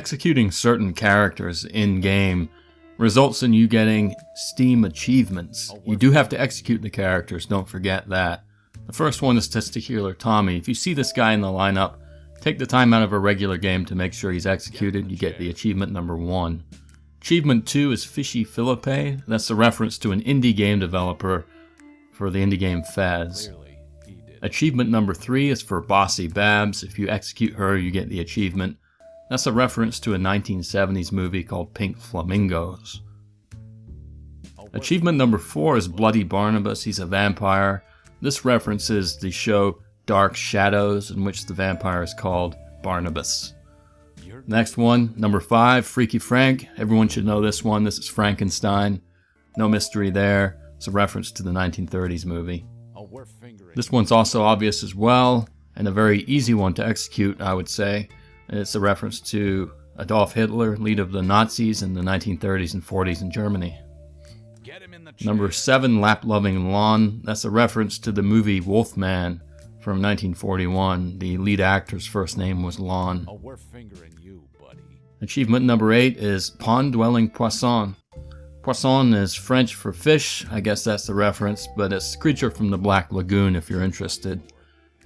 Executing certain characters in-game results in you getting Steam achievements. You do have to execute the characters, don't forget that. The first one is Testicular Tommy. If you see this guy in the lineup, take the time out of a regular game to make sure he's executed. You get the achievement number 1. Achievement 2 is Fishy Philippe. That's a reference to an indie game developer for the indie game Fez. Achievement number 3 is for Bossy Babs. If you execute her, you get the achievement. That's a reference to a 1970s movie called Pink Flamingos. Achievement number 4 is Bloody Barnabas. He's a vampire. This references the show Dark Shadows, in which the vampire is called Barnabas. Next one, number 5, Freaky Frank. Everyone should know this one. This is Frankenstein. No mystery there. It's a reference to the 1930s movie. This one's also obvious as well, and a very easy one to execute, I would say. It's a reference to Adolf Hitler, leader of the Nazis in the 1930s and 40s in Germany. Number 7, Lap-Loving Lon. That's a reference to the movie Wolfman from 1941. The lead actor's first name was Lon. Achievement number 8 is Pond-Dwelling Poisson. Poisson is French for fish. I guess that's the reference, but it's a creature from the Black Lagoon if you're interested.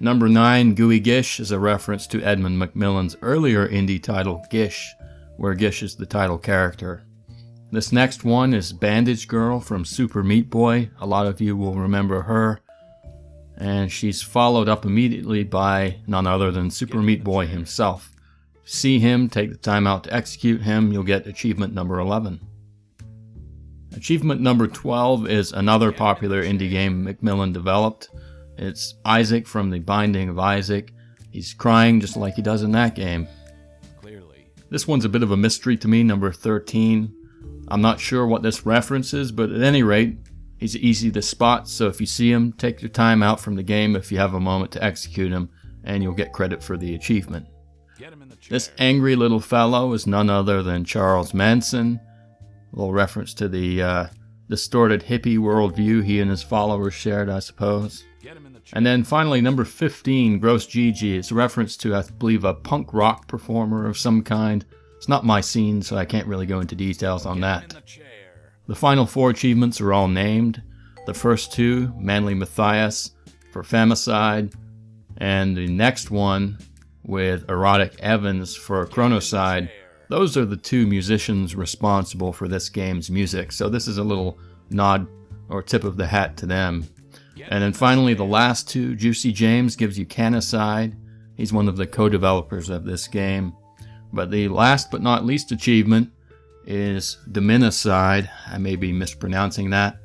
Number 9, Gooey Gish, is a reference to Edmund McMillen's earlier indie title Gish, where Gish is the title character. This next one is Bandage Girl from Super Meat Boy. A lot of you will remember her. And she's followed up immediately by none other than Super Meat Boy himself. See him, take the time out to execute him, you'll get achievement number 11. Achievement number 12 is another popular indie game McMillen developed. It's Isaac from The Binding of Isaac. He's crying just like he does in that game. This one's a bit of a mystery to me, number 13. I'm not sure what this references, but at any rate, he's easy to spot, so if you see him, take your time out from the game if you have a moment to execute him, and you'll get credit for the achievement. This angry little fellow is none other than Charles Manson. A little reference to the distorted hippie worldview he and his followers shared, I suppose. And then finally, number 15, Gross Gigi. It's a reference to, I believe, a punk rock performer of some kind. It's not my scene, so I can't really go into details on that. The final 4 achievements are all named. The first 2, Manly Matthias for Femicide, and the next one with Erotic Evans for Chronocide. Those are the 2 musicians responsible for this game's music, so this is a little nod or tip of the hat to them. And then finally, the last 2, Juicy James gives you Canicide. He's one of the co-developers of this game. But the last but not least achievement is Dominicide. I may be mispronouncing that,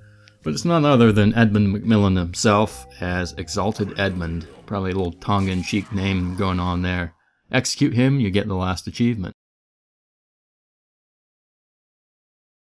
but it's none other than Edmund McMillen himself as Exalted Edmund. Probably a little tongue-in-cheek name going on there. Execute him, you get the last achievement.